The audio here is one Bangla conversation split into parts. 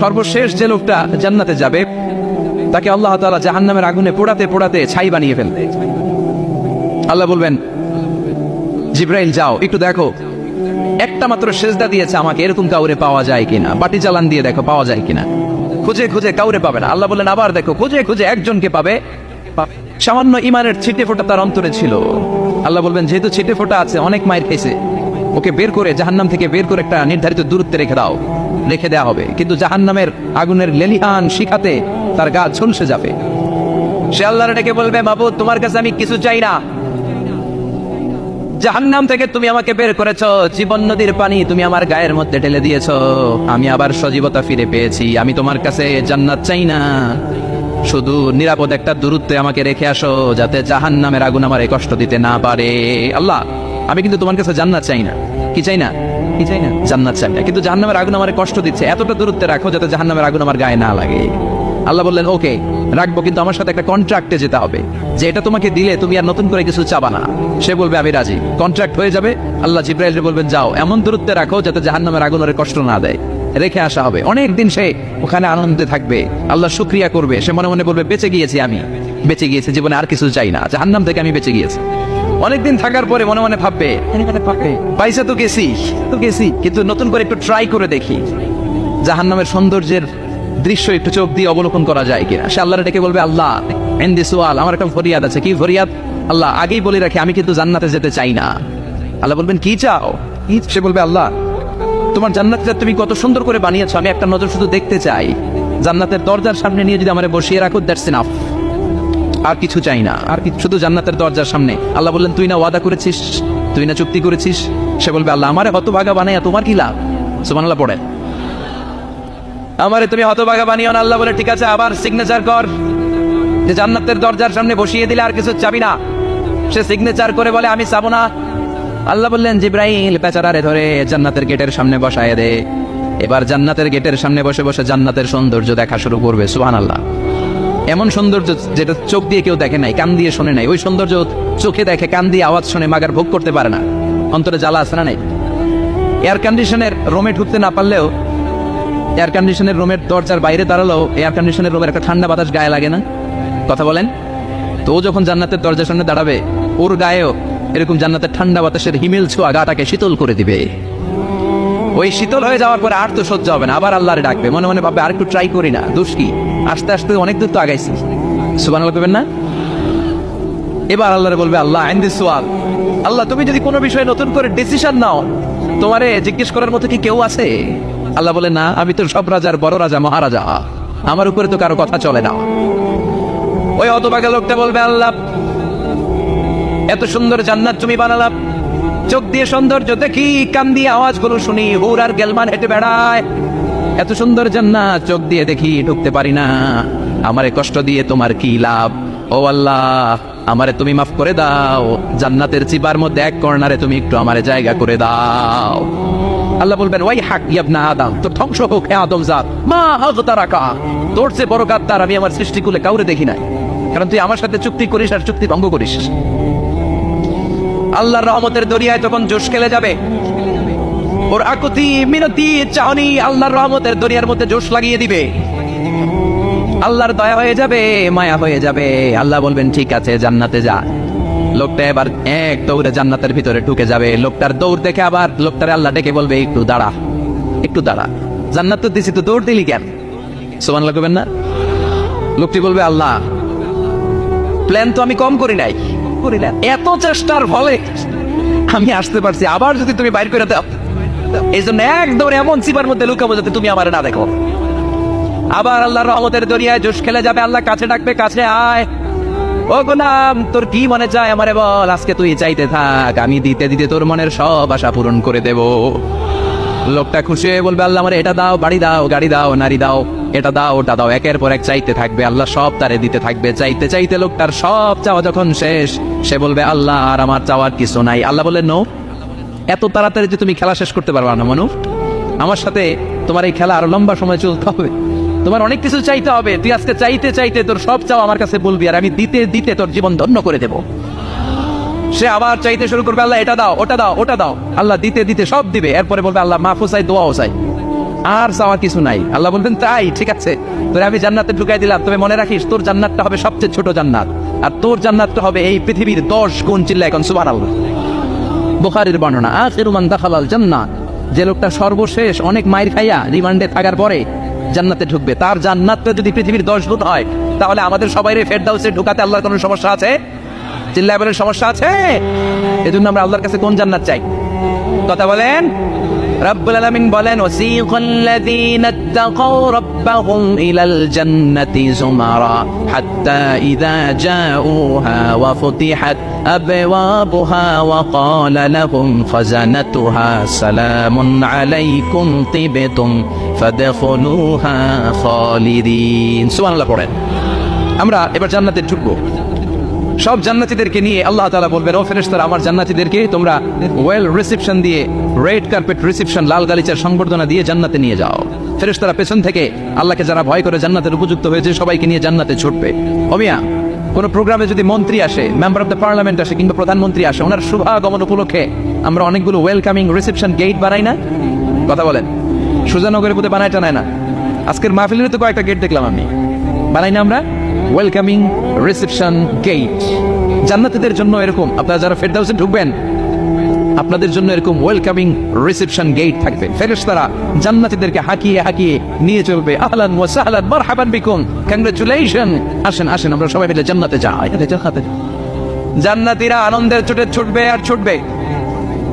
সর্বশেষ যে লোকটা জান্নাতে যাবে তাকে আল্লাহ তাআলা জাহান্নামের আগুনে পোড়াতে পোড়াতে ছাই বানিয়ে ফেলবে। আল্লাহ বলবেন, জিব্রাইল যাও একটু দেখো একটা মাত্র সেজদা দিয়েছে আমাকে, এরকম কাউরে পাওয়া যায় কিনা, বাটি চালান দিয়ে দেখো পাওয়া যায় কিনা। খুঁজে খুঁজে কাউরে পাবে না। আল্লাহ বললেন আবার দেখো, খুঁজে খুঁজে একজনকে পাবে। সামান্য ইমানের ছিটে ফোঁটা তার অন্তরে ছিল। আল্লাহ বলবেন যেহেতু ছিটে ফোঁটা আছে, অনেক মায়ের খেয়েছে, ওকে বের করে জাহান্নাম থেকে বের করে একটা নির্ধারিত দূরত্বে রেখে দাও, রেখে দেওয়া হবে। কিন্তু জাহান্নামের আগুনের লেলিহান শিখাতে তার গা ঝলসে যাবে। সে আল্লাহর ডেকে বলবে, মাবুদ তোমার কাছে আমি কিছু চাই না, জাহান্নাম থেকে তুমি আমাকে বের করেছো, জীবন নদীর পানি তুমি আমার গায়ের মধ্যে ঢেলে দিয়েছো, আমি আবার সজীবতা ফিরে পেয়েছি, আমি তোমার কাছে জান্নাত চাই না, শুধু নিরাপদ একটা দূরত্বে আমাকে রেখে আসো যাতে জাহান্নামের আগুন আমার এই কষ্ট দিতে না পারে। আল্লাহ আমি কিন্তু তোমার কাছে জান্নাত চাই না। কি চাই না? কি চাই না? জান্নাত চাই না, কিন্তু জাহান্নামের আগুন আমার কষ্ট দিচ্ছে, এতটা দূরত্বে রাখো যাতে জাহান্নামের আগুন আমার গায়ে না লাগে। আল্লাহ বললেন ওকে রাখবো, কিন্তু আমার সাথে একটা কন্ট্রাক্টে যেতে হবে যে এটা তোমাকে দিলে তুমি আর নতুন করে কিছু চাবা না। সে বলবে আমি রাজি, কন্ট্রাক্ট হয়ে যাবে। আল্লাহ জিব্রাইলকে বলবেন যাও এমন দূরত্বে রাখো যাতে জাহান্নামের আগুন ওর কষ্ট না দেয়, রেখে আসা হবে। অনেক দিন সে ওখানে আনন্দে থাকবে, আল্লাহ শুকরিয়া করবে, সে মনে মনে বলবে বেঁচে গিয়েছি, আমি বেঁচে গিয়েছি, জীবনে আর কিছু চাই না, জাহান্নাম থেকে আমি বেঁচে গিয়েছি। অনেকদিন থাকার পরে মনে মনে ভাববে পাইসা তো গেছি, কিন্তু নতুন করে একটু ট্রাই করে দেখি জাহান্নামের সৌন্দর্যের দৃশ্য একটু চোখ দিয়ে অবলোকন করা যায় কিনা। সে আল্লাহর ডেকে বলবে, আল্লাহ ইনদি সুআল, আমার একটা ফরিয়াদ আছে। কি ফরিয়াদ? আল্লাহ আগেই বলে রাখি আমি কিন্তু জান্নাতে যেতে চাই না। আল্লাহ বলবেন কি চাও? সে বলবে, আল্লাহ তোমার জান্নাতটা তুমি কত সুন্দর করে বানিয়েছো, আমি একটা নজর শুধু দেখতে চাই। জান্নাতের দরজার সামনে নিয়ে যদি আমারে বসিয়ে রাখো, দ্যাটস এনাফ, আর কিছু চাই না, আর কি, শুধু জান্নাতের দরজার সামনে। আল্লাহ বললেন তুই না ওয়াদা করেছিস, তুই না চুক্তি করেছিস। সে বলবে, আল্লাহ আমারে হতভাগা বানাইয়া তোমার কি লাভ? সুবহানাল্লাহ পড়ে, আমারে তুমি হতভাগা বানিও না। আল্লাহ বলে ঠিক আছে, আবার সিগনেচার কর যে জান্নাতের দরজার সামনে বসিয়ে দিলে আর কিছু চাবি না। সে সিগনেচার করে বলে আমি চাবো না। আল্লাহ বললেন জিব্রাইল বেচারারে ধরে জান্নাতের গেটের সামনে বসায় দে। এবার জান্নাতের গেটের সামনে বসে বসে জান্নাতের সৌন্দর্য দেখা শুরু করবে। সুবহানাল্লাহ, এমন সৌন্দর্য যেটা চোখ দিয়ে কেউ দেখে নাই, কান দিয়ে শোনে নাই। ওই সৌন্দর্য চোখে দেখে, কান দিয়ে আওয়াজ শুনে, মাগার ভোগ করতে পারে না। অন্তরে জ্বালা আছে না নাই? এয়ার কন্ডিশনের রুমে ঢুকতে না পারলেও, এয়ার কন্ডিশনের রুমের দরজার বাইরে দাঁড়ালেও এয়ার কন্ডিশনের রুমের একটা ঠান্ডা বাতাস গায়ে লাগে না? কথা বলেন তো। ও যখন জান্নাতের দরজার সামনে দাঁড়াবে, ওর গায়েও এরকম জান্নাতের ঠান্ডা বাতাসের হিমেল ছোঁয়া গাটাকে শীতল করে দিবে। ওই শীতল হয়ে যাওয়ার পরে আর তো সহ্য হবে না, আবার আল্লাহরে ডাকবে, মনে মনে ভাববে আর একটু ট্রাই করি না, দোষ কি, আস্তে আস্তে অনেক দূর তো আগাইছি। সুবহানাল্লাহ করবেন না? এবার আল্লাহরে বলবে, আল্লাহ ইনদি সুআল, আল্লাহ তুমি যদি কোনো বিষয়ে নতুন করে ডিসিশন নাও, তোমারে জিজ্ঞেস করার মতো কি কেউ আছে? আল্লাহ বলে না, আমি তো সব রাজার বড় রাজা, মহারাজা, আমার উপরে তো কারো কথা চলে না। ওই হতভাগা লোকটা বলবে, আল্লাহ এত সুন্দর জান্নাত তুমি বানালাম, চোখ দিয়ে সৌন্দর্য দেখি, কান দিয়ে আওয়াজগুলো শুনি, হুর আর গেলমান হেঁটে বেড়ায়, এত সুন্দর জান্নাত চোখ দিয়ে দেখি, ঢুকতে পারি না, আমারে কষ্ট দিয়ে তোমার কি লাভ? ও আল্লাহ আমারে তুমি মাফ করে দাও, জান্নাতের চিপার মধ্যে এক কর্নারে তুমি একটু আমারে জায়গা করে দাও। আল্লাহ বলবেন, ওয়াই হাক ইবনা আদম, তোর ধ্বংস হোক হে আদম জাত, মা আগতারাকা, তোর চেয়ে বড় গাদ্দার আমি আমার সৃষ্টিকুলে কাউরে দেখি নাই, কারণ তুই আমার সাথে চুক্তি করিস আর চুক্তি ভঙ্গ করিস। আল্লাহর রহমতের দরিয়ায় তখন জোশ খেলে যাবে, ওর আকুতি মিনতি চাহনি আল্লাহর রহমতের দরিয়ার মধ্যে জোশ লাগিয়ে দিবে। আল্লাহর দয়া হয়ে যাবে, মায়া হয়ে যাবে। আল্লাহ বলবেন ঠিক আছে জান্নাতে যা। লোকটা এবার এক দৌড়ে জান্নাতের ভিতরে ঢুকে যাবে। লোকটার দৌড় দেখে আবার লোকটারে আল্লাহ ডেকে বলবে, একটু দাঁড়া, একটু দাঁড়া, জান্নাত তো দিছি, তো দৌড় দিলি কেন? সুবহানাল্লাহ করবেন না? লোকটি বলবে, আল্লাহ প্ল্যান তো আমি কম করি নাই, এত চেষ্টার ফলে আমি আসতে পারছি, আবার যদি তুমি বাইর করে দাও, এই জন্য এক দৌড়ে এমন চিপার মধ্যে লুকাবো যাতে তুমি আমার না দেখো। আবার আল্লাহর রহমতের দরিয়ায় জোশ খেলে যাবে। আল্লাহ কাছে ডাকবে, কাছে আয়, ও গোলাম তোর কি মনে চায় আমারে বল, আজকে তুই চাইতে থাক, আমি দিতে দিতে তোর মনের সব আশা পূরণ করে দেব। লোকটা খুশি হয়ে বলবে, আল্লাহ আমারে এটা দাও, বাড়ি দাও, গাড়ি দাও, নারী দাও, এটা দাও, ওটা দাও, একের পর এক চাইতে থাকবে। আল্লাহ সব তারে দিতে থাকবে। চাইতে চাইতে লোকটার সব চাওয়া যখন শেষ, সে বলবে, আল্লাহ আর আমার চাওয়ার কিছু নাই। আল্লাহ বললেন, নো, এত তাড়াতাড়ি যে তুমি খেলা শেষ করতে পারবা না মানু, আমার সাথে তোমার এই খেলা আরো লম্বা সময় চলতে হবে, তোমার অনেক কিছু চাইতে হবে। তুই আজকে চাইতে চাইতে তোর সব চাওয়া আমার কাছে বলবি, আর আমি দিতে দিতে তোর জীবন ধন্য করে দেব। সে আবার চাইতে শুরু করবে, আল্লাহ এটা দাও, ওটা দাও, ওটা দাও। আল্লাহ দিতে দিতে সব দিবে। এরপরে বলবে, আল্লাহ মাফও চাই, দোয়াও চাই। আর চাওয়ার কিছু নাই। আল্লাহ বলবেন তাই ঠিক আছে, তোরে আমি জান্নাতে ঢুকাই দিলাম, তবে মনে রাখিস তোর জান্নাতটা হবে সবচেয়ে ছোট জান্নাত, আর তোর জান্নাতটা হবে এই পৃথিবীর 10 গুণ। চিল্লা এখন সুবহানাল্লাহ। বুখারীর বর্ণনা, আখিরু মান দাখালাল জান্নাহ, যে লোকটা সর্বশেষ অনেক মাইর খাইয়া রিমান্ডে থাকার পরে জান্নাতে ঢুকবে, তার জান্নাতটা যদি পৃথিবীর 10 গুণ হয়, তাহলে আমাদের সবাইরে ফেরদাউসে ঢুকাতে আল্লাহর কোনো সমস্যা আছে? চিল্লায় বলেন সমস্যা আছে? এজন্য আমরা আল্লাহর কাছে কোন জান্নাত চাই? কথা বলেন। রব্বুল আলামিন বলেন, ওয়াসিকাল্লাযীনা ইত্তাকাউ রাব্বাহুম ইলাল জান্নাতি যুমারা হাত্তা ইযা জাউহা ওয়া ফুতিহাত আবওয়াবুহা ওয়া ক্বালা লাহুম খাজানাতুহা সালামুন আলাইকুম তিবতুম ফাদখুলুহা খালিদিন। সুবহানাল্লাহ পড়েন। আমরা এবার জান্নাতে ঢুকবো। সব জান্নাতীদেরকে নিয়ে আল্লাহ তাআলা বলবেন, ও ফেরেশতারা, আমার জান্নাতীদেরকে তোমরা ওয়েল রিসেপশন দিয়ে, রেড কার্পেট রিসেপশন, লাল গালিচার সংবর্ধনা দিয়ে জান্নাতে নিয়ে যাও। ফেরেশতারা পেছন থেকে আল্লাহকে যারা ভয় করে জান্নাতের উপযুক্ত হয়েছে সবাইকে নিয়ে জান্নাতে ছুটবে। ওমিয়া, কোনো প্রোগ্রামে যদি মন্ত্রী আসে, মেম্বার অফ দ্য পার্লামেন্ট আসে, কিংবা প্রধানমন্ত্রী আসে, ওনার শুভাগমন উপলক্ষে আমরা অনেকগুলো ওয়েলকামিং রিসেপশন গেট বানাই না? কথা বলেন। সুজানগরের প্রতি বানায় টানায় না? আজকের মাহফিলের তো কয়েকটা গেট দেখলাম আমি, বানাই না আমরা? ওয়েলকামিং রিসেপশন গেট জান্নাতীদের জন্য এরকম। আপনারা যারা ফেরদাউসে ঢুকবেন, আপনাদের জন্য এরকম ওয়েলকামিং রিসেপশন গেট থাকবে। ফেরেশতারা জান্নাতীদেরকে হাঁকিয়ে হাঁকিয়ে নিয়ে চলবে। আহলান ওয়া সাহলান মারহাবান বিকুম, কংগ্রাচুলেশন, আসেন আসেন আমরা সবাই মিলে জান্নাতে যাই। জান্নাতীরা আনন্দের চোটে ছুটবে আর ছুটবে।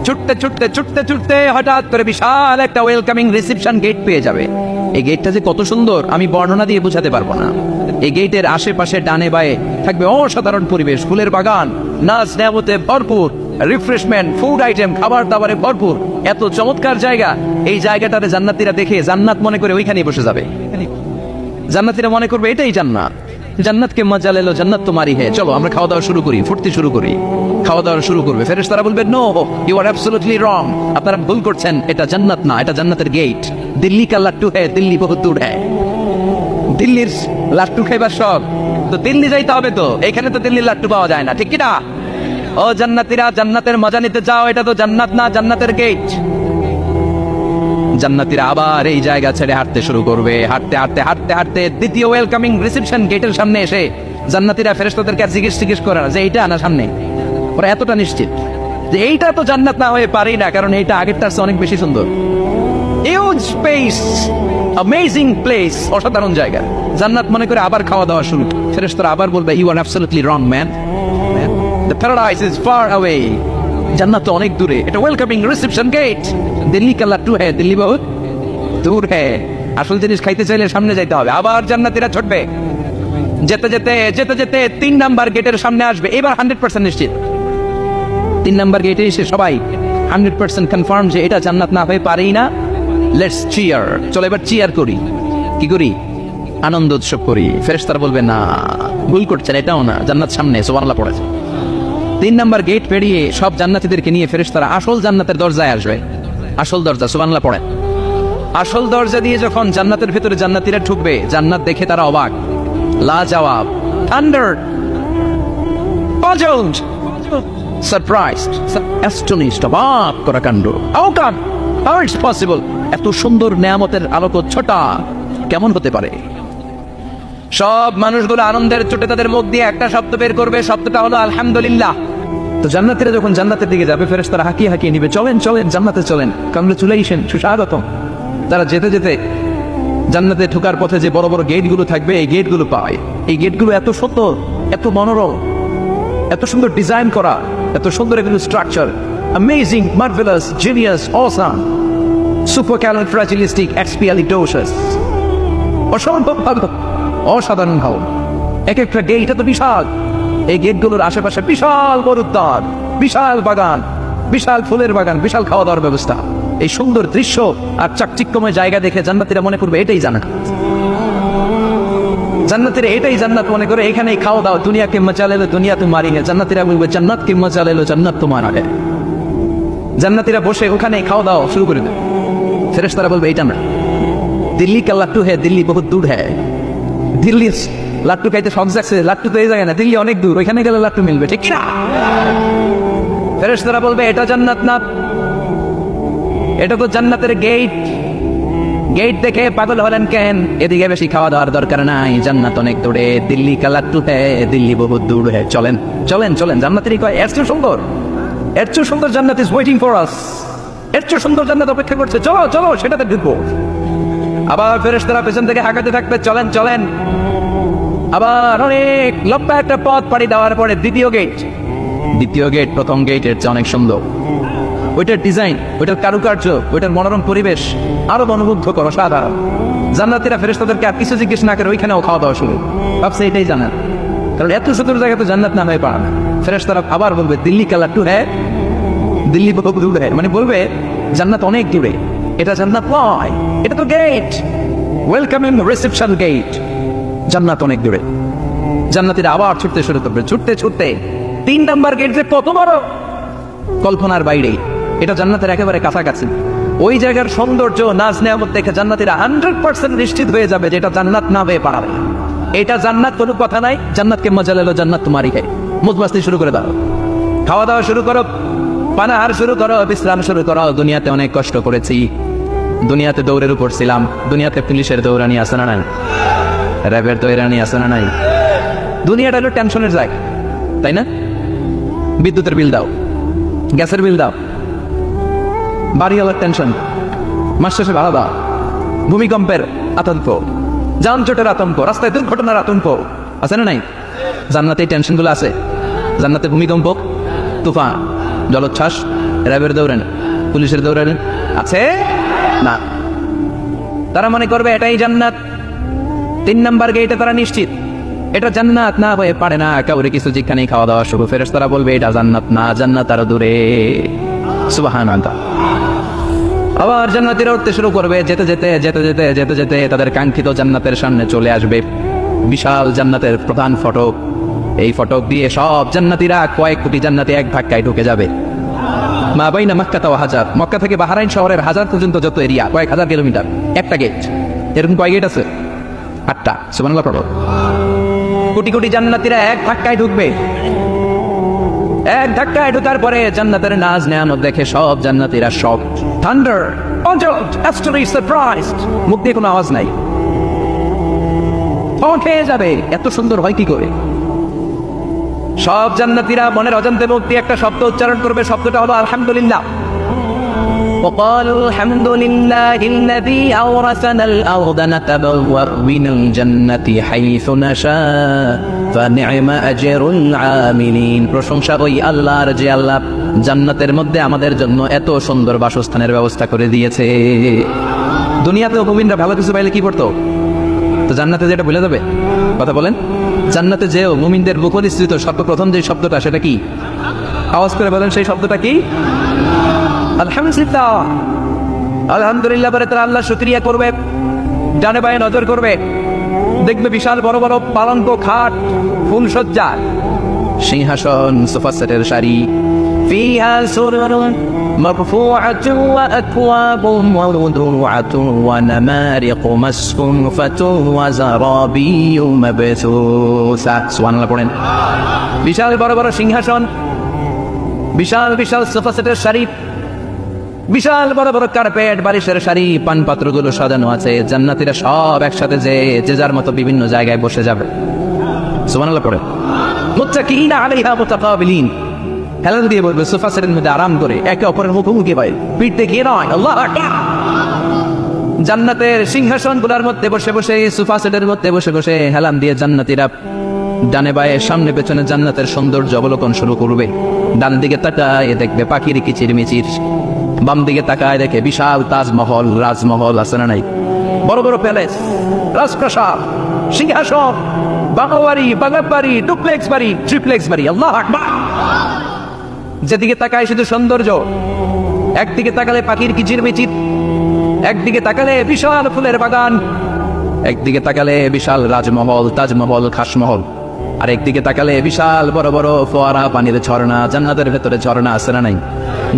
ছুটতে ছুটতে ছুটতে ছুটতে হঠাৎ করে বিশাল একটা ওয়েলকামিং রিসেপশন গেট পেয়ে যাবে। এই গেটটা যে কত সুন্দর আমি বর্ণনা দিয়ে বোঝাতে পারবো না। এই গেটের আশেপাশে ডানে বায়ে থাকবে অসাধারণ পরিবেশ, ফুলের বাগান, নাচ নেয়ামতে ভরপুর, রিফ্রেশমেন্ট, ফুড আইটেম, খাবার দাবারে ভরপুর। এত চমৎকার জায়গা, এই জায়গাটাতে জান্নাতীরা দেখে জান্নাত মনে করে ওইখানেই বসে যাবে। জান্নাতীরা মনে করবে এটাই জান্নাত। জান্নাতকে মজা লেলো, জান্নাত তোমারই হে, চলো আমরা খাওয়া দাওয়া শুরু করি, ফুর্তি শুরু করি। খাওয়া দাওয়া শুরু করবে। ফেরেশতারা বলবে, no, you are absolutely wrong, আপনারা ভুল করছেন, এটা জান্নাত না, এটা জান্নাতের গেট। দিল্লি কা লাট্টু হ্যায়, দিল্লি বহুত দূর হ্যায়। দিল্লির লাট্টু খাইবার শখ তো দিল্লি যাইতে হবে, তো এখানে তো দিল্লির লাট্টু পাওয়া যায় না, ঠিক কি না? ও জান্নাতীরা, জান্নাতের মজা নিতে যাও, এটা তো জান্নাত না, জান্নাতের গেট। জান্নাতীরা আবার এই জায়গা ছেড়ে হাঁটতে শুরু করবে। হাঁটতে হাঁটতে হাঁটতে হাঁটতে দ্বিতীয় ওয়েলকামিং রিসেপশন গেটের সামনে এসে জান্নাতীরা ফেরেশতাদেরকে আর জিজ্ঞেস করে না যে এইটা না সামনে। ওরা এতটা নিশ্চিত যে এইটা তো জান্নাত না হয়ে পারেই না, কারণ এইটা আগেরটার চেয়ে অনেক বেশি সুন্দর। হিউজ স্পেস, অ্যামেজিং প্লেস, অসাধারণ জায়গা। জান্নাত মনে করে আবার খাওয়া দাওয়া শুরু। ফেরেশতারা আবার বলবে, you are absolutely wrong man, the paradise is far away. জান্নাত তো অনেক দূরে, এটা ওয়েলকামিং রিসেপশন গেট। দিল্লি কা লাট্টু হ্যায়, দিল্লি বহুত দূর হ্যায়। আসল জিনিস খাইতে চাইলে সামনে যাইতে হবে। আবার জান্নাতীরা ছুটবে। যেতে যেতে যেতে যেতে 3 নাম্বার গেটের সামনে আসবে। এবার 100% নিশ্চিত। 3 নাম্বার গেটে এসে সবাই 100% কনফার্ম যে এটা জান্নাত না হয়ে পারেই না। লেটস চিয়ার, চলো এবার চিয়ার করি। কি করি? আনন্দ উৎসব করি। ফেরেশতারা বলবে, না, ভুল করছেন, এটাও না, জান্নাত সামনে। সুবহানাল্লাহ পড়েছে। 3 নাম্বার গেট পেরিয়ে সব জান্নাতীদেরকে নিয়ে ফেরেশতারা আসল জান্নাতের দরজায় আসবে। আসল দরজা, সুবহানাল্লাহ পড়েন। আসল দরজা দিয়ে যখন জান্নাতের ভেতরে জান্নাতীরা ঢুকবে, জান্নাত দেখে তারা অবাক, লাজবাব, থান্ডার, পাজলড, সারপ্রাইজড, অ্যাস্টনিশড, অবাক করা কাণ্ড। How come, how it's possible, এত সুন্দর নেয়ামতের আলোকচ্ছটা কেমন হতে পারে? সব মানুষগুলো আনন্দের চোটে তাদের মুখ দিয়ে একটা শব্দ বের করবে, শব্দটা হলো আলহামদুলিল্লাহ। তো জান্নাতীরা যখন জান্নাতের দিকে যাবে, ফেরেশতারা হাঁকিয়ে হাঁকিয়ে নিবে, চলেন চলেন জান্নাতে চলেন, কংগ্রেচুলেশন, সুস্বাগতম। তারা যেতে যেতে জান্নাতে ঢোকার পথে যে বড় বড় গেটগুলো থাকবে, এই গেটগুলো পায়। এই গেটগুলো এত সুন্দর, এত মনোরম, এত সুন্দর ডিজাইন করা, এত সুন্দর এগুলো structure, amazing, marvellous, genius, awesome, supercalifragilisticexpialidocious, অসম্ভব ভালো, অসাধারণ ভালো। এক একটা গেট এত বিশাল। এই গেটগুলোর আশেপাশে বিশাল বড়ুদ্যান, বিশাল বাগান, বিশাল ফুলের বাগান, বিশাল খাওয়া দাওয়ার ব্যবস্থা। এই সুন্দর দৃশ্য আর চাকচিক্যময় জায়গা দেখে জান্নাতীরা মনে করবে এটাই জান্নাত। জান্নাতীরা এটাই জান্নাত মনে করে এখানেই খাওয়া দাওয়া। দুনিয়া কে মজা লেলো, দুনিয়া তোমারি হে। জান্নাতীরা বলবে, জান্নাত কে মজা লেলো, জান্নাত তোমার হে। জান্নাতীরা বসে ওখানেই খাওয়া দাওয়া শুরু করে দেবে। ফেরেশতারা বলবে, এইটা না, দিল্লি কা লাট্টু হ্যায়, দিল্লি বহুত দূর হ্যায়। দিল্লি লাট্টু খাইতে সব যাচ্ছে, লাট্টু তো এই জায়গায় না, দিল্লি অনেক দূর, ওইখানে গেলে লাট্টু মিলবে, ঠিক না? ফেরেশতারা বলবে, এটা জান্নাত না, এটা তো জান্নাতের গেট। গেট দেখে পাগল হলেন কেন? এদিকে বেশি খাওয়া দাওয়ার দরকার নাই, জান্নাত অনেক দূরে, দিল্লি কালাট্টু দিল্লি বহুত দূর হ্যাঁ, চলেন চলেন চলেন। জান্নাতেরই কয় এর চেয়ে সুন্দর, এর চেয়ে সুন্দর জান্নাত ইজ ওয়েটিং ফর আস, এর চেয়ে সুন্দর জান্নাত অপেক্ষা করছে, চলো চলো সেটাতে ঢুকবো। আবার ফেরেশতারা পেছন থেকে হাঁকাতে থাকবে, চলেন চলেন। আবার অনেক লম্বা একটা পথ পাড়ি দেওয়ার পরে দ্বিতীয় গেট প্রথম গেটের চেয়ে অনেক সুন্দর। ওইটার ডিজাইন, ওইটার কারুকার্য, ওইটার মনোরম পরিবেশ আরো মনোমুগ্ধ করো, সাধারণ। জান্নাতীরা ফেরেশতাদেরকে আর কিছু জিজ্ঞেস না করে ওইখানেও খাওয়া দাওয়া শুরু, ভাবছে এটাই জান্নাত, কারণ এত সুন্দর জায়গা তো জান্নাত না হয়ে পারে না। ফেরেশতারা আবার বলবে দিল্লি কালাট্টু হ্যাঁ, দিল্লি বহুত দূর হ্যাঁ, মানে বলবে জান্নাত অনেক দূরে, এটা জান্নাত নয়, এটা তো গেট, ওয়েলকামিং রিসেপশন গেট, জান্নাত অনেক দূরে। জান্নাতীরা আবার ছুটতে শুরু করবে, ছুটতে ছুটতে 3 নাম্বার গেট যে কত বড়, কল্পনার বাইরে, এটা জান্নাতের একেবারে কাছাকাছি। ওই জায়গার সৌন্দর্য নাজ নেয়ামত দেখে জান্নাতীরা 100% নিশ্চিত হয়ে যাবে যে এটা জান্নাত না হয়ে পারে, এটা জান্নাত কোনো কথা নাই, জান্নাতকে মজা লেলো, জান্নাত তোমারই হয়। মুজমাস্তি শুরু করে দাও, খাওয়া দাওয়া শুরু করো, পানাহার শুরু করো, বিশ্রাম শুরু করো। দুনিয়াতে অনেক কষ্ট করেছি, দুনিয়াতে দৌড়ের উপর ছিলাম, দুনিয়াতে পুলিশের দৌড়ানি আছে না নাই, র্যাবের দৌড়ানি আছে না নাই। দুনিয়াটা হলো টেনশনের জায়গা, তাই না? বিদ্যুতের বিল দাও, গ্যাসের বিল দাও, বাড়িওয়ালার টেনশন, মাস শেষে ভাড়া দাও, ভূমিকম্পের আতঙ্ক, যানজটের আতঙ্ক, রাস্তায় দুর্ঘটনার আতঙ্ক আছে না নাই? জান্নাতে এই টেনশনগুলো আছে। জান্নাতে ভূমিকম্প, তুফান, জলোচ্ছ্বাস, র্যাবের দৌড়ানি, পুলিশের দৌড়ানি আছে না। তারা মনে করবে এটাই জান্নাত। 3 নাম্বার গেটে তারা নিশ্চিত এটা জান্নাত না হয়ে পারে না, কাউরে কিছু যেখানেই খাওয়া দাওয়া শুরু। ফেরেশতারা বলবে এটা জান্নাত না, জান্নাত আরো দূরে। সুবহানাল্লাহ। আবার জান্নাতীরা উঠতে শুরু করবে, যেতে যেতে যেতে যেতে যেতে যেতে তাদের কাঙ্ক্ষিত জান্নাতের সামনে চলে আসবে। বিশাল জান্নাতের প্রধান ফটক, এই ফটক দিয়ে সব জান্নাতীরা, কয়েক কোটি জান্নাতি এক ধাক্কায় ঢুকে যাবে। মা বাইনা মক্কা ওয়া হাজার, মক্কা থেকে বাহরাইন শহরের হাজার পর্যন্ত যত এরিয়া, কয়েক হাজার কিলোমিটার, একটা গেট। এরকম কয় গেট আছে? 8টা। সুবহানাল্লাহ পড়ো। কোটি কোটি জান্নাতীরা এক ধাক্কায় ঢুকবে। এক ধাক্কায় ঢোকার পরে জান্নাতের নাজ নেয়ামত দেখে সব জান্নাতীরা শক, থান্ডার, অ্যাবসলিউটলি সারপ্রাইজড, মুখ দিয়ে কোনো আওয়াজ নাই, খেয়ে যাবে, এত সুন্দর হয় কি করে? সব জান্নাতীরা মনের অজান্তে মুখ দিয়ে একটা শব্দ উচ্চারণ করবে, শব্দটা হলো আলহামদুলিল্লাহ। وقالوا الحمد لله الذي أورثنا الأرض نتبوأ من الجنة حيث نشاء فنعم أجر العاملين। প্রশংসা ওই আল্লাহর যে আল্লাহ জান্নাতের মধ্যে আমাদের জন্য এত সুন্দর বাসস্থানের ব্যবস্থা করে দিয়েছে। দুনিয়াতে মুমিনরা ভালো কিছু পাইলে কি করতো? তো জান্নাতে যেটা ভুলে যাবে, কথা বলেন। জান্নাতে যেও মুমিনদের মুখনিসৃত সর্বপ্রথম যে শব্দটা, সেটা কি? আওয়াজ করে বলেন, সেই শব্দটা কি? আলহামদুলিল্লাহ। আলহামদুলিল্লাহ বলে তারা আল্লাহ শুকরিয়া করবে, ডানে বায়ে নজর করবে, দেখবে বিশাল বড় বড় পালঙ্ক, খাট, ফুলসজ্জা, সিংহাসন, সোফা সেটের সারি, ফিহা সুরুরুন মারফুআতুন ওয়া আকওয়াবুন মাওদুআতুন ওয়া নামারিকু মাসফুফাতুন ওয়া যারাবিয়্যু মাবসুসা। সুবহানাল্লাহ পড়েন। বিশাল বড় বড় সিংহাসন, বিশাল বিশাল সোফা সেটের সারি, বিশাল বড় বড় কার্পেট, বালিশের সারি, পান পাত্রগুলো সাজানো আছে। জান্নাতীরা সব একসাথে যে যার মতো বিভিন্ন জায়গায় বসে যাবে। সুবহানাল্লাহ পড়ে। মুত্তাকিইনা আলাইহা মুতাকাবিলিন, হেলান দিয়ে বলবে সোফা সেটের মধ্যে আরাম করে, একে অপরের মুখোমুখি ভাই, পিঠ দেখিয়ে নয়। আল্লাহু আকবার। জান্নাতের সিংহাসনগুলোর মধ্যে বসে বসে, সোফা সেটের মধ্যে বসে বসে হেলান দিয়ে জান্নাতীরা ডানে বায়ে সামনে পেছনে জান্নাতের সৌন্দর্য অবলোকন শুরু করবে। ডান দিকে তাকায় দেখবে পাখির কিচির মিচির, বাম দিকে তাকায় দেখে বিশাল তাজমহল, রাজমহল আছে না নাই, বড় বড় প্যালেস, রাজপ্রাসাদ, সিংহাসন, বাগাবাড়ি, বাগাবাড়ি, ডুপ্লেক্স বাড়ি, ট্রিপ্লেক্স বাড়ি। আল্লাহু আকবার। যেদিকে তাকায় শুধু সৌন্দর্য, একদিকে তাকালে পাখির কিচির মিচির, একদিকে তাকালে বিশাল ফুলের বাগান, একদিকে তাকালে বিশাল রাজমহল, তাজমহল, খাসমহল, আর একদিকে তাকালে বিশাল বড় বড় ফোয়ারা, পানির ঝর্ণা। জান্নাতের ভেতরে ঝর্ণা আছে না নাই?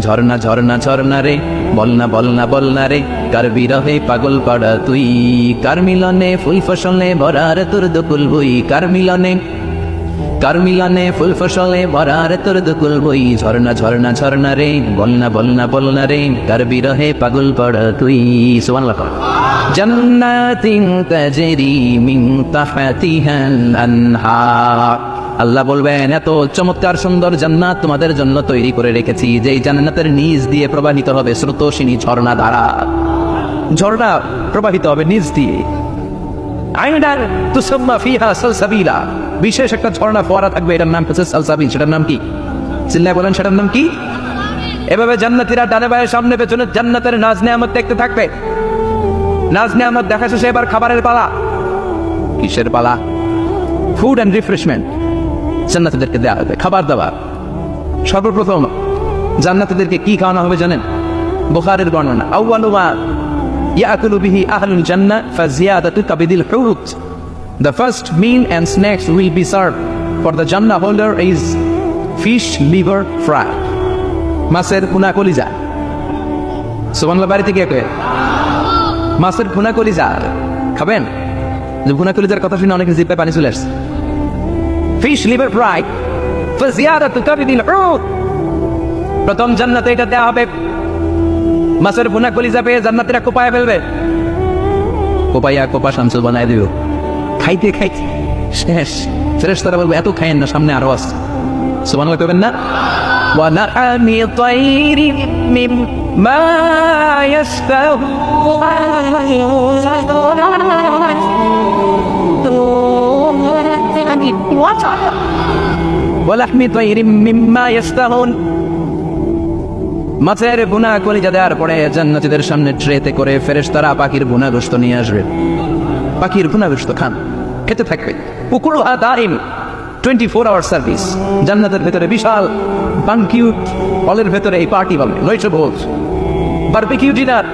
ঝর্ণা ঝর্ণা ঝর্ণা রে, বলনা বলনা বলনা রে, কার বিরহে পাগল পাড়া তুই, কার মিলনে ফুল ফসলে ভরার তোর দুকুল বই, কার মিলনে ফুল ফসলে ভরার তোর দুকুল বই। ঝর্ণা ঝর্ণা ঝর্ণা রে, বলনা বলনা বলনা রে, কার বিরহে পাগল পাড়া তুই। সুবহানাল্লাহ। জান্নাতিন তাজরি মিন তাহতিহাল আনহার। আল্লাহ বলবেন এত চমৎকার সুন্দর জান্নাত তোমাদের জন্য তৈরি করে রেখেছি, যেই জান্নাতের নিচ দিয়ে প্রবাহিত হবে স্রোতস্বিনী ঝর্ণা ধারা। ঝর্ণা প্রবাহিত হবে নিচ দিয়ে। আইনার তুসাম্মা ফিহা সালসাবিলা, বিশেষ একটা ঝর্ণা ফোয়ারা থাকবে, এটার নাম হচ্ছে সালসাবিল। সেটার নাম কি? চিল্লায় বলেন সেটার নাম কি? এভাবে জান্নাতীরা ডানে বায়ে সামনে পেছনে জান্নাতের নাজ নেয়ামত দেখতে থাকবে। নাজ নেয়ামত দেখা শেষে এবার খাবারের পালা। কিসের পালা? ফুড অ্যান্ড রিফ্রেশমেন্ট জান্নাতীদেরকে দেওয়া হবে, খাবার দাবার। সর্বপ্রথম জান্নাতীদেরকে কি খাওয়ানো হবে জানেন? বুখারীর বর্ণনা, আউয়ালু মা ইয়াকুলু বিহি আহলুল জান্নাহ ফাজিয়াদাতু কাবিদিল হুত। The first meal and snacks will be served for the Jannah holder is fish liver fry. মাছের ভুনা কলিজা। সুবহানাল্লাহ, বাড়িতে কে কয় মাছের ভুনা কলিজা খাবেন? যে ভুনা কলিজার কথা শুনে অনেকের জিহ্বায় পানি চলে আসছে। ফিশ লিভার ফ্রাই ফাজিয়াদাতু কাবিদিল হুত। প্রথম জান্নাতে এটা দেওয়া হবে। মাছের ভুনা কলিজা পেয়ে জান্নাতীরা কোপায় ফেলবে। কোপাইয়া কোপা শামসুল বানায় দিও। খাইতে খাইতে শেষ। ফেরেশতারা বলবে এত খাইয়েন না, সামনে আরো আছে। সুবহানাল্লাহ কইবেন না? ওয়া নাআমি তাইরিন মিম্মা ইয়াশতাহুন। ওয়া লাহমি তাইরিন মিম্মা ইয়াশতাহুন। মাছের ভুনা কলিজা দেওয়ার পরে জান্নাতীদের সামনে ট্রেতে করে ফেরেশতারা পাখির ভুনা গোশত নিয়ে আসবে। পাখির ভুনা গোশত খান, খেতে থাকবে। উকুলুহা দাইম, 24 আওয়ার সার্ভিস। জান্নাতের ভেতরে বিশাল বানকিউট হলের ভেতরে এই পার্টি হবে, নয়শো ভোজ বারবিকিউ ডিনার,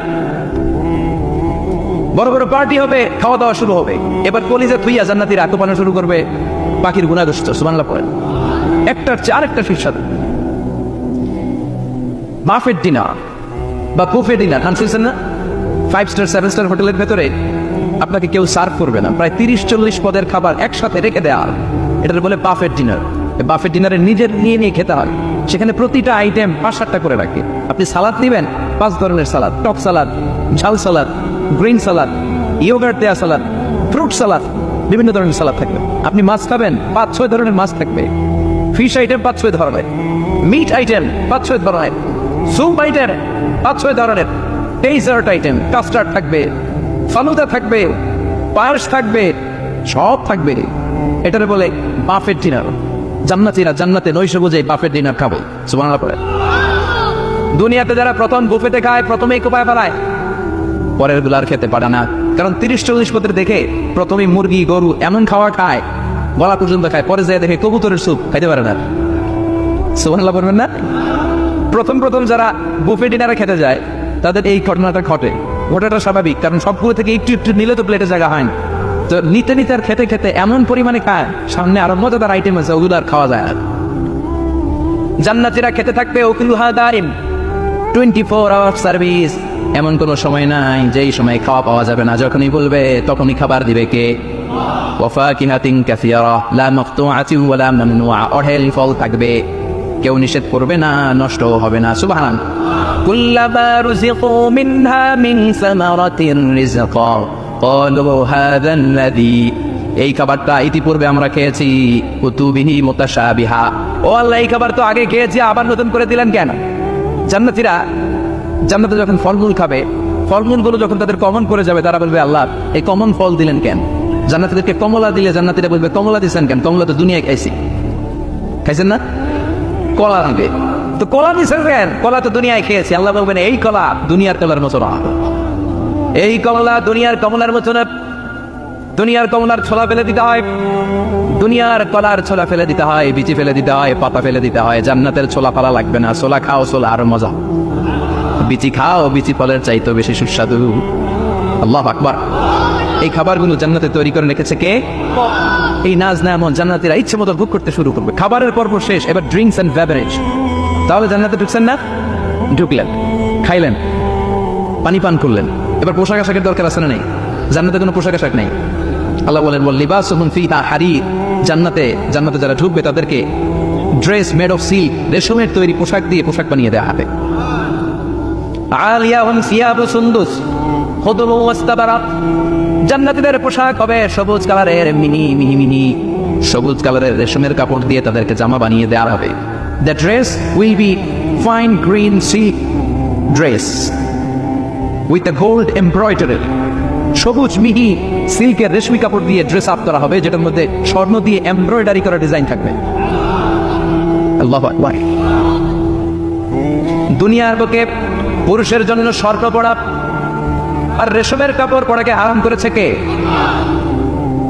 বড় বড় পার্টি হবে, খাওয়া দাওয়া শুরু হবে। এবার কলিজা থুইয়া জান্নাতীরা আকোপানো শুরু করবে পাখির ভুনা গোশত। সুবহানাল্লাহ পড়েন। একটার চেয়ে আরেকটা সুস্বাদু। বাফেট ডিনার বা বুফে ডিনার শুনছেন না? 5 স্টার 7 স্টার হোটেলের ভেতরে আপনাকে কেউ সার্ভ করবে না, প্রায় 30-40 পদের খাবার একসাথে রেখে দেওয়া হয়। এটার বলে বাফেট ডিনার। বাফেট ডিনারে নিজের নিয়ে নিয়ে খেতে হয়। সেখানে প্রতিটা আইটেম 5-7টা করে রাখে। আপনি সালাদ নেবেন, 5 ধরনের সালাদ, টক সালাদ, ঝাল সালাদ, গ্রিন সালাদ, ইয়োগার্ট দেয়া সালাদ, ফ্রুট সালাদ, বিভিন্ন ধরনের সালাদ থাকবে। আপনি মাছ খাবেন, 5-6 ধরনের মাছ থাকবে। ফিশ আইটেম 5-6 ধরনের, মিট আইটেম 5-6 ধরনের, স্যুপ আইটেম 5-6 ধরনের, ডেজার্ট আইটেম, কাস্টার্ড থাকবে, ফালুদা থাকবে, পায়েস থাকবে, সব থাকবে। এটারে বলে বাফেট ডিনার। জান্নাতীরা জান্নাতে নৈশ বুঝে বাফেট ডিনার খাবে। সুবহানাল্লাহ পড়ে। দুনিয়াতে যারা প্রথম বুফেতে খায় প্রথমেই কোপায় ফেলায়, পরের গুলার খেতে পারে না। কারণ 30-40 পদের দেখে প্রথমে মুরগি গরু এমন খাওয়া খায়, গলা পর্যন্ত খায়, পরে যায় দেখে কবুতরের স্যুপ খাইতে পারে না। সুবহানাল্লাহ বলবেন না? প্রথম যারা বুফে ডিনারে খেতে যায় তাদের এই ঘটনাটা ঘটে। ঘটাটা স্বাভাবিক, কারণ সবগুলো থেকে একটু একটু নিলে তো প্লেটে জায়গা হয় না। তো নিতে নিতে আর খেতে খেতে এমন পরিমাণে খায়, সামনে আরো মজাদার আইটেম আছে, ওগুলো আর খাওয়া যায় না। জান্নাতীরা খেতে থাকবে উকুলুহা দাইম, 24 আওয়ার সার্ভিস। এমন কোনো সময় নাই যেই সময় খাওয়া পাওয়া যাবে না। যখনই বলবে তখনই খাবার দিবে কে? ওয়া ফাকিহাতিন কাসীরা লা মাকতুআতিন ওয়া লা মামনুআ। অঢেল ফল থাকবে, কেউ নিষেধ করবে না, নষ্ট হবে না। সুবহানাল্লাহ। কুল্লামা রুযিকু মিনহা মিন সামারাতির রিজকা ক্বালু হাযা আল্লাযী। এই খাবারটা ইতিপূর্বে আমরা খেয়েছি, কুতুবিহি মুতাশাবিহা। ও আল্লাহ, এই খাবার তো আগে খেয়েছি, আবার নতুন করে দিলেন কেন? জান্নাতীরা জান্নাতে যখন ফলমূল খাবে, ফলমূলগুলো যখন তাদের কমন করে যাবে, তারা বলবে আল্লাহ এই কমন ফল দিলেন কেন? জান্নাতীদেরকে কমলা দিলে জান্নাতীরা বলবে কমলা দিয়েছেন কেন? কমলা তো দুনিয়ায় খাইছি। খাইছেন না? কলা দিবে, তো কলা দিয়েছেন কেন? কলা তো দুনিয়ায় খেয়েছি। আল্লাহ বলবেন এই কলা দুনিয়ার কলার মতো না, এই কমলা দুনিয়ার কমলার মতো না। দুনিয়ার কমলার ছোলা ফেলে দিতে হয়, দুনিয়ার কলার ছোলা ফেলে দিতে হয়, বিচি ফেলে দিতে হয়, পাতা ফেলে দিতে হয়। জান্নাতের ছোলা ফেলা লাগবে না। ছোলা খাও, ছোলা আরো মজা। বিচি খাও, বিচি ফলের চাইতো বেশি সুস্বাদু। আল্লাহু আকবার। এই খাবারগুলো জান্নাতে তৈরি করে রেখেছে কে? এই নাজ নেয়ামত জান্নাতীরা ইচ্ছে মতো ভোগ করতে শুরু করবে। খাবারের পর্ব শেষ, এবার ড্রিঙ্কস এন্ড বেভারেজ। তাহলে জান্নাতে ঢুকছেন না? ঢুকলেন, খাইলেন, পানি পান করলেন। এবার পোশাক আশাকের দরকার আছে না নেই? জান্নাতে কোনো পোশাক আশাক নেই। আল্লাহ বলেন লিবাসুহুম ফিহা হারির। জান্নাতে যারা ঢুকবে তাদেরকে ড্রেস মেড অফ সিল্ক, রেশমের তৈরি পোশাক দিয়ে পোশাক বানিয়ে দেওয়া হবে। আলিয়াহুম সিয়াবু সুন্দুস, খুদুরু ওয়াস্তাবারাত, জান্নাতীদের পোশাক হবে সবুজ কালারের মিনি মিহি মিহি সবুজ কালারের রেশমের কাপড় দিয়ে তাদেরকে জামা বানিয়ে দেওয়া হবে। The dress will be fine green silk dress with a gold embroidery, সবুজ মিহি সিল্কের রেশমি কাপড় দিয়ে ড্রেস আপ করা হবে, যেটার মধ্যে স্বর্ণ দিয়ে এমব্রয়ডারি করা ডিজাইন থাকবে। আল্লাহু আকবার। দুনিয়ার বুকে পুরুষের জন্য স্বর্ণ পরা আর রেশমের কাপড় পরাকে হারাম করেছে কে?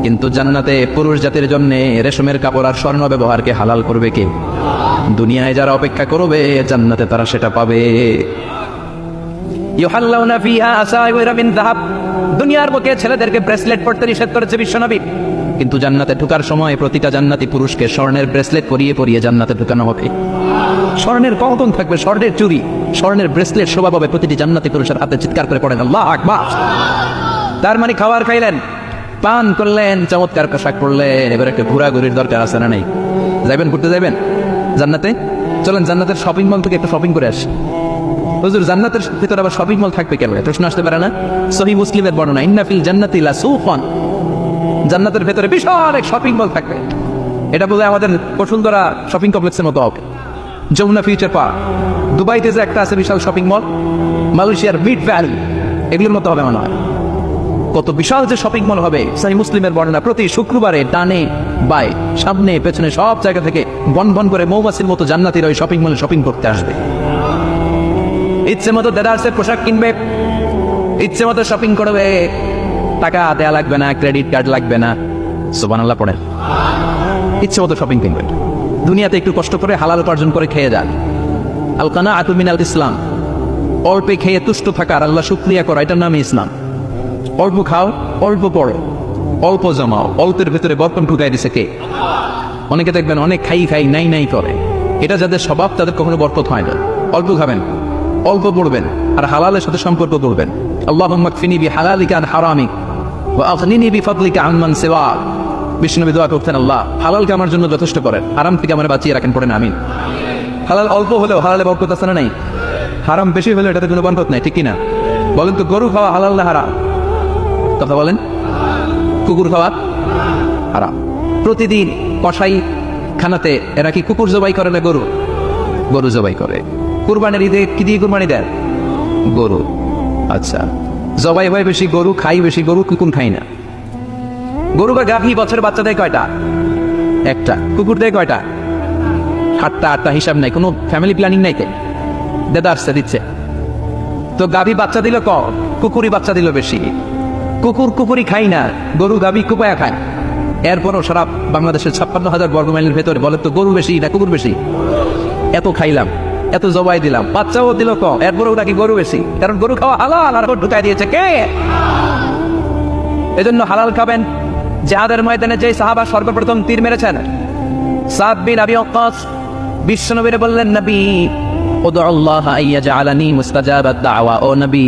কিন্তু জান্নাতে পুরুষ জাতির জন্য রেশমের কাপড় আর স্বর্ণ ব্যবহারকে হালাল করবে কে? দুনিয়ায় যারা অপেক্ষা করবে জান্নাতে তারা সেটা পাবে। ইউহাল্লাউনা ফিহা আসাইওয়ারা মিন যাহাব, দুনিয়ার বুকে ছেলেদেরকে ব্রেসলেট পরতে নিষেধ করেছে বিশ্বনবী, কিন্তু জান্নাতে ঢোকার সময় প্রতিটা জান্নাতি পুরুষকে স্বর্ণের ব্রেসলেট পরিয়ে পরিয়ে জান্নাতে ঢোকানো হবে। স্বর্ণের কঙ্কন থাকবে, স্বর্ণের চুড়ি, স্বর্ণের ব্রেসলেট শোভা পাবে প্রতিটি জান্নাতি পুরুষের হাতে। চিৎকার করে পড়েন আল্লাহু আকবার। তার মানে খাবার খাইলেন, পান করলেন, চমৎকার পোশাক পরলেন, এবার একটা ঘোরাঘুরির দরকার আছে না নাই? যাইবেন, ঘুরতে যাইবেন জান্নাতে? চলেন জান্নাতের শপিং মল থেকে একটু শপিং করে আসি। হুজুর জান্নাতের ভিতরে আবার শপিং মল থাকবে কেন? প্রশ্ন আসতে পারে না? সহিহ মুসলিমের বর্ণনা, ইন্না ফিল জান্নাতি লাসুকান, জান্নাতের ভেতরে বিশাল এক শপিং মল থাকবে। এটা বোধহয় আমাদের বসুন্ধরা শপিং কমপ্লেক্সের মতো হবে, যমুনা ফিউচার পার্ক, দুবাইতে যে একটা আছে বিশাল শপিং মল, মালয়েশিয়ার মিড ভ্যালি, এগুলোর মতো হবে মনে হয়। কত বিশাল যে শপিং মল হবে। সহিহ মুসলিমের বর্ণনা, প্রতি শুক্রবারে ডানে বাই সামনে পেছনে সব জায়গা থেকে বন বন করে মৌমাছির মতো জান্নাতীরা ওই শপিং মলে শপিং করতে আসবে। ইচ্ছে মতো দেদারসের পোশাক কিনবে, ইচ্ছে মতো শপিং করবে, টাকা দেয়া লাগবে না, ক্রেডিট কার্ড লাগবে না। সুবহানাল্লাহ পড়েন। ইচ্ছে মতো শপিং কিনবেন। দুনিয়াতে একটু কষ্ট করে হালাল উপার্জন করে খেয়ে যান। আল কানাআতু মিনাল ইসলাম, অল্পে খেয়ে তুষ্ট থাকা আর আল্লাহ শুকরিয়া করা, এটার নামই ইসলাম। অল্প খাও, অল্প পড়ো, অল্প জমাও, অল্পের ভেতরে বরকত ঢুকাই দিছে কে? অনেকে দেখবেন অনেক খাই খাই নাই নাই করে, এটা যাদের স্বভাব তাদের কখনো বরকত হয় না। অল্প খাবেন, অল্প পড়বেন আর হালালের সাথে সম্পর্ক করবেন। আল্লাহুম্মা কফিনি বিহালালিকা আন হারামিক ওয়া আগনিনি বিফাদলিকা আম্মান সিওয়াক। বিষ্ণুনবী দোয়া করতেন, আল্লাহ হালালকে আমার জন্য যথেষ্ট করেন, হারাম থেকে আমার বাঁচিয়ে রাখেন। পড়েন আমিন। হালাল অল্প হলেও হালালে বরকত আছে না নাই? হারাম বেশি হলেও এটাতে কোনো বরকত নাই, ঠিক কিনা? বলেন তো, গরু খাওয়া হালাল না হারাম? কথা বলেন। কুকুর খাওয়া হারাম। প্রতিদিন কসাই খানাতে এরা কি কুকুর জবাই করে না গরু? গরু জবাই করে। কুরবানির ঈদে কি দিয়ে কুরবানি দেন? গরু। আচ্ছা, জবাই হয় বেশি গরু, খাই বেশি গরু, কুকুর খাই না। গরু বা গাভী বছরে বাচ্চা দেয় কয়টা? একটা। কুকুর দেয় কয়টা? 7টা 8টা, হিসাব নাই, কোনো ফ্যামিলি প্ল্যানিং নাই। দেদারসে দিচ্ছে তো গাভী বাচ্চা দিল কম, কুকুরই বাচ্চা দিল বেশি। কুকুর কুকুরই খাই না, গরু গাভী কুপায়া খায়। এরপরও সারা বাংলাদেশের 56,000 বর্গমাইলের ভেতরে বলে তো গরু বেশি না কুকুর বেশি? এত খাইলাম, এত জবাই দিলাম, বাচ্চাও দিল কম, এরপরেও নাকি গরু বেশি। কারণ গরু খাওয়া হালাল আর ঢুকাই দিয়েছে কে? এজন্য হালাল খাবেন। জিহাদের ময়দানে যে সাহাবা সর্বপ্রথম তীর মেরেছেন, সাদ বিন আবি ওয়াক্কাস, বিশ্বনবীরে বললেন, নবী উদউল্লাহ আইয়াজআলানি মুস্তাজাবাদ দাওয়া, ও নবী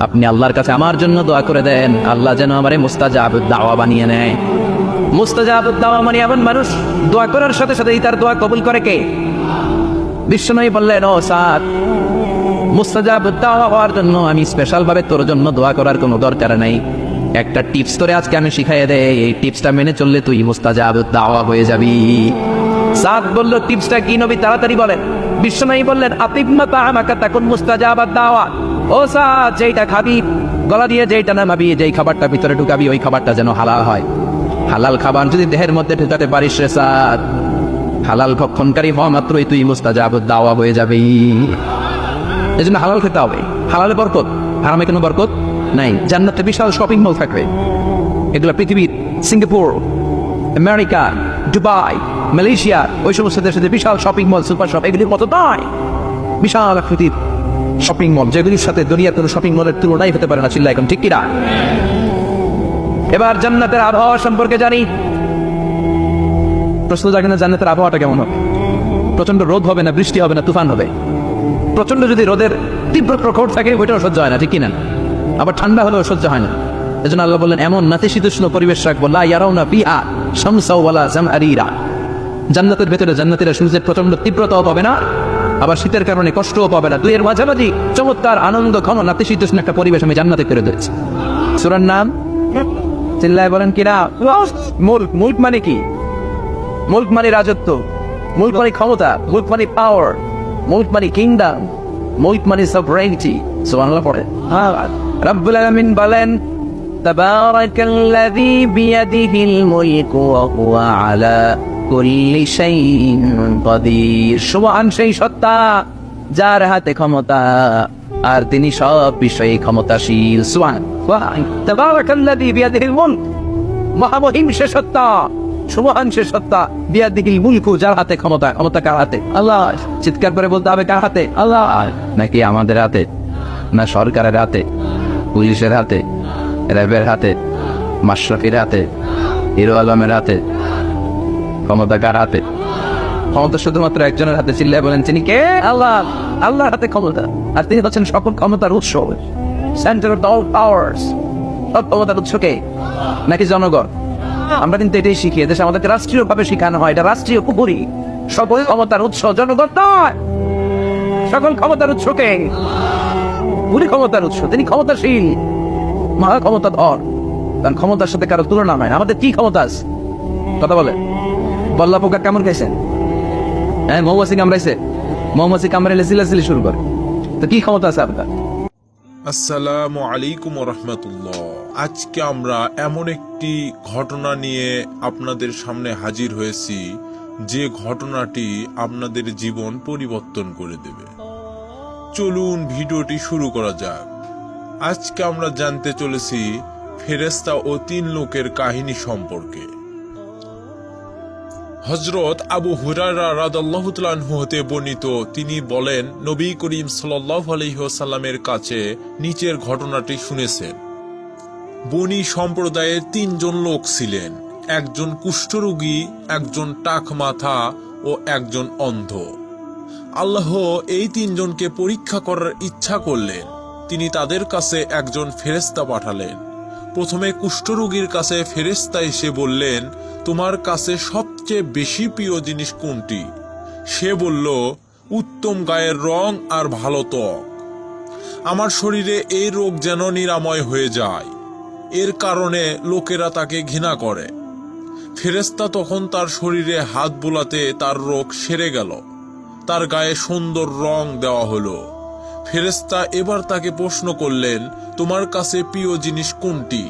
আপনি আল্লাহর কাছে আমার জন্য দোয়া করে দেন, আল্লাহ যেন আমারে মুস্তাজাবুদ দাওয়া বানিয়ে নেয়। মুস্তাজাবুদ দাওয়া মানে এমন মানুষ দোয়া করার সাথে সাথেই তার দোয়া কবুল করে কে? বিশ্বনবী বললেন, ও সাদ, মুস্তাজাবুদ দাওয়া হওয়ার জন্য আমি স্পেশাল ভাবে তোর জন্য দোয়া করার কোনো দরকার নাই। একটা টিপস তোরে আজকে আমি শিখাইয়ে দেই, এই টিপসটা মেনে চললে তুই মুস্তাজাবুদ দাওয়া হয়ে যাবি। সাদ বলল, টিপসটা কি নবী? তাড়াতাড়ি বলেন। বিশ্বনবী বললেন, আতিম্মা তাআমাকা তাকুন মুস্তাজাবাদ দাওয়া। ও সাদ, যেইটা খাবি গলা দিয়ে, যেইটা নামাবি, যেই খাবারটা ভিতরে ঢুকাবি, ওই খাবারটা যেন হালাল হয়। হালাল খাবার যদি দেহের মধ্যে ঢুকাতে পারিস রে সাদ, হালাল ভক্ষণকারী হওয়া মাত্রই তুই মুস্তাজাবুদ দাওয়া হয়ে যাবি। এই জন্য হালাল খেতে হবে। হালালে বরকত, হারামে কোনো বরকত নাই। জান্নাতে বিশাল শপিং মল থাকবে। এগুলো পৃথিবীর সিঙ্গাপুর, আমেরিকা, দুবাই, মালয়েশিয়া, ওই সমস্ত দেশে বিশাল শপিং মল, সুপার শপ, এগুলির মতো নয়। বিশাল আকৃতির শপিং মল, যেগুলির সাথে দুনিয়ার কোনো শপিং মলের তুলনাই হতে পারে না। চিল্লা এখন ঠিক কিনা? এবার জান্নাতের আবহাওয়া সম্পর্কে জানি। প্রশ্ন জাগে না, জান্নাতের আবহাওয়াটা কেমন হবে? প্রচন্ড রোদ হবে না, বৃষ্টি হবে না, তুফান হবে? প্রচন্ড যদি রোদের তীব্র প্রখর থাকে ওইটাও সহ্য হয় না, ঠিক কিনা? আবার ঠান্ডা হলেও সহ্য হয় না। এজন্য আল্লাহ বললেন, এমন নাতিশীতোষ্ণ পরিবেশ রাখবো, লা ইয়ারাউনা ফিহা শামসা ওয়ালা জামহারিরা। জান্নাতের ভেতরে জান্নাতীরা সূর্যের প্রচন্ড তীব্রতাও পাবে না, আবার শীতের কারণে কষ্টও পাবে না। দুইয়ের মাঝামাঝি চমৎকার আনন্দ ঘন নাতিশীতোষ্ণ একটা পরিবেশ আমি জান্নাতে করে দিয়েছি। সূরার নাম চিল্লায় বলেন কিনা? মুলক। মুলক মানে কি? মুলক মানে রাজত্ব, মুলক মানে ক্ষমতা, মুলক মানে পাওয়ার, মুলক মানে কিংডম, মুলক মানে সভরেনিটি। সুবহানাল্লাহ পড়ে। রব্বুল আলামিন বলেন তাবারাকাল্লাযী বিয়াদিহিল মুলকু ওয়া হুয়া আলা কুল্লি শাইইন কাদির। সুবহান সেই সত্তা যার হাতে ক্ষমতা আর তিনি সব বিষয়ে ক্ষমতাশীল। সুবহান তাবারাকাল্লাযী বিয়াদিহিল মুলক, মহামহিম সে সত্তা, সুবহান সে সত্তা, বিয়াদিহিল মুলকু যার হাতে ক্ষমতা। ক্ষমতা কার হাতে? আল্লাহ। চিৎকার করে বলতে হবে কার হাতে? আল্লাহ। নাকি আমাদের হাতে, না সরকারের হাতে, পুলিশের হাতে, র্যাবের হাতে, মাশরাফির হাতে, হিরো আলমের হাতে? ক্ষমতা কার হাতে? ক্ষমতা শুধুমাত্র একজনের হাতে। চিল্লায় বলেন তিনি কে? আল্লাহ। আল্লাহর হাতে ক্ষমতা, আর তিনি হচ্ছেন সকল ক্ষমতার উৎস, সেন্টার অফ অল পাওয়ার্স। সব ক্ষমতার উৎস কে? নাকি জনগণ? আমরা কিন্তু এটাই শিখি, দেশে আমাদেরকে রাষ্ট্রীয় ভাবে শিখানো হয় এটা রাষ্ট্রীয় পুকুরি। সকল ক্ষমতার উৎস জনগণ নয়, সকল ক্ষমতার উৎস কে? উনি ক্ষমতার উৎস, তিনি ক্ষমতাশীল, মহা ক্ষমতাধর, কারণ ক্ষমতার সাথে কারো তুলনা হয়। আমাদের কি ক্ষমতা আছে? কথা বলে বল্লা পোকা কেমন খাইছেন? হ্যাঁ, মৌমাছি কামড়াইছে, মৌমাছি কামড়াইলে চিল্লাচিল্লি শুরু করে, তো কি ক্ষমতা আছে আপনার? আসসালামু আলাইকুম রহমতুল্লাহ। আজকে আমরা এমন একটি ঘটনা নিয়ে আপনাদের সামনে হাজির হয়েছি যে ঘটনাটি আপনাদের জীবন পরিবর্তন করে দেবে। চলুন ভিডিওটি শুরু করা যাক। আজকে আমরা জানতে চলেছি ফেরেশতা ও 3 লোকের কাহিনী সম্পর্কে। হযরত আবু হুরায়রা রাদিয়াল্লাহু তাআলা আনহু হতে বর্ণিত, তিনি বলেন নবী করিম সাল্লাল্লাহু আলাইহি ওয়াসাল্লামের কাছে নিচের ঘটনাটি শুনেছেন। বনী সম্প্রদায়ের 3 জন লোক ছিলেন, একজন কুষ্ঠরোগী, একজন টাক মাথা ও একজন অন্ধ। আল্লাহ এই 3 জনকে পরীক্ষা করার ইচ্ছা করলেন। তিনি তাদের কাছে একজন ফেরেশতা পাঠালেন। প্রথমে কুষ্ঠরোগীর কাছে ফেরেশতা এসে বললেন, তোমার কাছে সবচেয়ে বেশি প্রিয় জিনিস কোনটি? সে বলল, উত্তম গায়ের রং আর ভালো ত্বক। আমার শরীরে এই রোগ যেন নিরাময় হয়ে যায়, এর কারণে লোকেরা তাকে ঘৃণা করে। ফেরেশতা তখন তার শরীরে হাত বুলাতে তার রোগ সেরে গেল, তার গায়ে সুন্দর রং দেওয়া হলো। ফেরেশতা এবার তাকে প্রশ্ন করলেন, তোমার কাছে প্রিয় জিনিস কোনটি?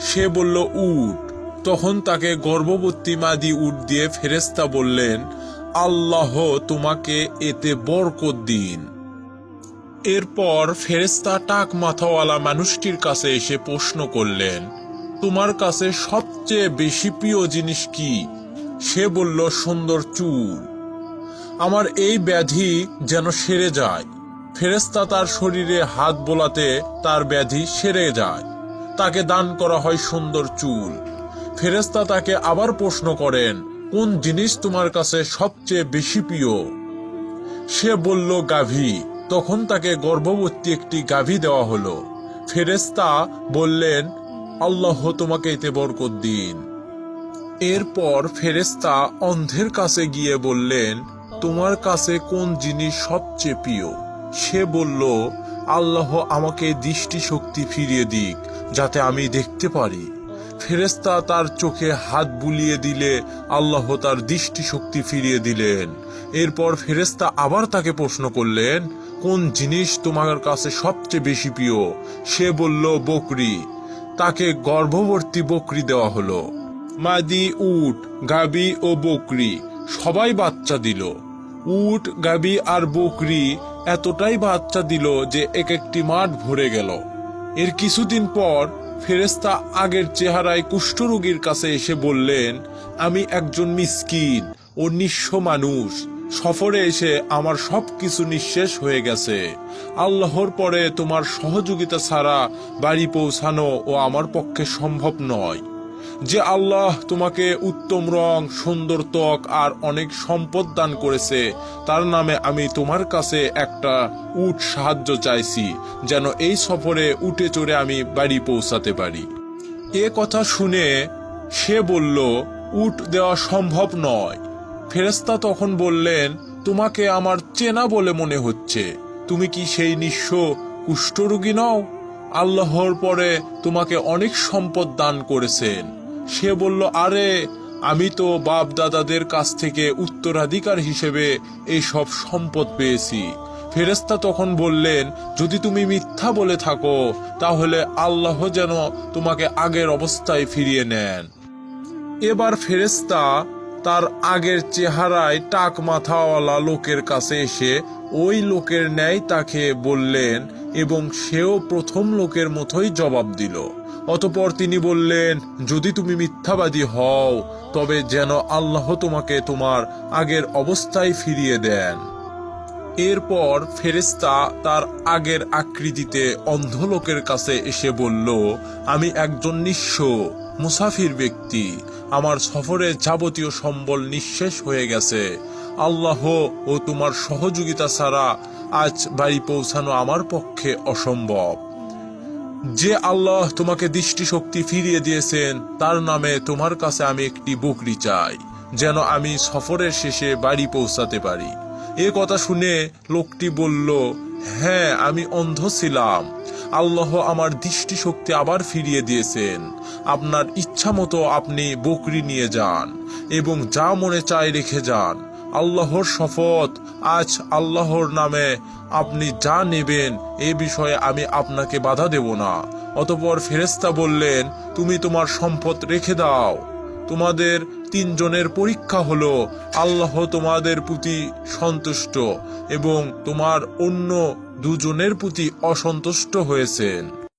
সে বলল, উট। তখন তাকে গর্ভবতী মাদি উট দিয়ে ফেরেশতা বললেন, আল্লাহ তোমাকে এতে বরকত দিন। এরপর ফেরেশতা টাক মাথাওয়ালা মানুষটির কাছে এসে প্রশ্ন করলেন, তোমার কাছে সবচেয়ে বেশি প্রিয় জিনিস কি? সে বলল, সুন্দর চুল। আমার এই ব্যাধি যেন সেরে যায়। ফেরেশতা তার শরীরে হাত বোলাতে তার ব্যাধি সেরে যায়, তাকে দান করা হয় সুন্দর চুল। ফেরেশতা তাকে আবার প্রশ্ন করেন, কোন জিনিস তোমার কাছে সবচেয়ে বেশি প্রিয়? সে বলল, গাভী। তখন তাকে গর্ভবতী একটি গাভী দেওয়া হলো। ফেরেশতা বললেন, আল্লাহ তোমাকে এতে বরকত দিন। এরপর ফেরেশতা অন্ধের কাছে গিয়ে বললেন, তোমার কাছে কোন জিনিস সবচেয়ে প্রিয়? সে বলল, আল্লাহ আমাকে দৃষ্টিশক্তি ফিরিয়ে দিক, যাতে আমি দেখতে পারি। ফেরেশতা তার চোখে হাত বুলিয়ে দিলে আল্লাহ তার দৃষ্টিশক্তি ফিরিয়ে দিলেন। এরপর ফেরেশতা আবার তাকে প্রশ্ন করলেন, কোন জিনিস তোমার কাছে সবচেয়ে বেশি প্রিয়? সে বলল, বকরি। তাকে গর্ভবতী বকরি দেওয়া হলো। মাদি উট, গাবি ও বকরি সবাই বাচ্চা দিল। উট, গাবি আর বকরি এতটাই বাচ্চা দিল যে এক একটি মাঠ ভরে গেল। এর কিছুদিন পর ফেরেশতা আগের চেহারায় কুষ্ঠরোগীর কাছে এসে বললেন, আমি একজন মিসকিন ও নিঃস্ব মানুষ, সফরে এসে আমার সবকিছু নিঃশেষ হয়ে গেছে। আল্লাহর পরে তোমার সহযোগিতা ছাড়া বাড়ি পৌঁছানো ও আমার পক্ষে সম্ভব নয়। যে আল্লাহ তোমাকে উত্তম রং, সুন্দর ত্বক আর অনেক সম্পদ দান করেছে, তার নামে আমি তোমার কাছে একটা উট সাহায্য চাইছি, যেন এই সফরে উটে চড়ে আমি বাড়ি পৌঁছাতে পারি। এ কথা শুনে সে বলল, উট দেওয়া সম্ভব নয়। ফেরেশতা তখন বললেন, তোমাকে আমার চেনা বলে মনে হচ্ছে। তুমি কি সেই নিঃস্ব কুষ্ঠরোগী নও? আল্লাহর পরে তোমাকে অনেক সম্পদ দান করেছেন। সে বলল, আরে আমি তো বাপ দাদাদের কাছ থেকে উত্তরাধিকার হিসেবে এই সব সম্পদ পেয়েছি। ফেরেশতা তখন বললেন, যদি তুমি মিথ্যা বলে থাকো তাহলে আল্লাহ যেন তোমাকে আগের অবস্থায় ফিরিয়ে নেন। এবার ফেরেশতা তার আগের চেহারায় টাক মাথাওয়ালা লোকের কাছে এসে ওই লোকের ন্যায় তাকে বললেন এবং সেও প্রথম লোকের মতোই জবাব দিল। অতঃপর তিনি বললেন, যদি তুমি মিথ্যাবাদী হও তবে যেন আল্লাহ তোমাকে তোমার আগের অবস্থায় ফিরিয়ে দেন। এরপর ফেরেশতা তার আগের আকৃতিতে অন্ধ লোকের কাছে এসে বলল, আমি একজন নিঃস্ব মুসাফির ব্যক্তি। আমার সফরে যাবতীয় সম্বল নিঃশেষ হয়ে গেছে। আল্লাহ ও তোমার সহযোগিতা ছাড়া আজ বাড়ি পৌঁছানো আমার পক্ষে অসম্ভব। যে আল্লাহ তোমাকে দৃষ্টিশক্তি ফিরিয়ে দিয়েছেন তার নামে তোমার কাছে আমি একটি বকরি চাই, যেন আমি সফরের শেষে বাড়ি পৌঁছাতে পারি। এ কথা শুনে লোকটি বলল, হ্যাঁ, আমি অন্ধ ছিলাম, আল্লাহ আমার দৃষ্টিশক্তি আবার ফিরিয়ে দিয়েছেন। আপনার ইচ্ছা মতো আপনি বকরি নিয়ে যান এবং যা মনে চায় রেখে যান। আল্লাহর শপথ, আজ আল্লাহর নামে আপনি যা নেবেন এ বিষয়ে আমি আপনাকে বাধা দেব না। অতঃপর ফেরেশতা বললেন, তুমি তোমার সম্পদ রেখে দাও। তোমাদের তিনজনের পরীক্ষা হলো, আল্লাহ তোমাদের প্রতি সন্তুষ্ট এবং তোমার অন্য দুজনের প্রতি অসন্তুষ্ট হয়েছেন।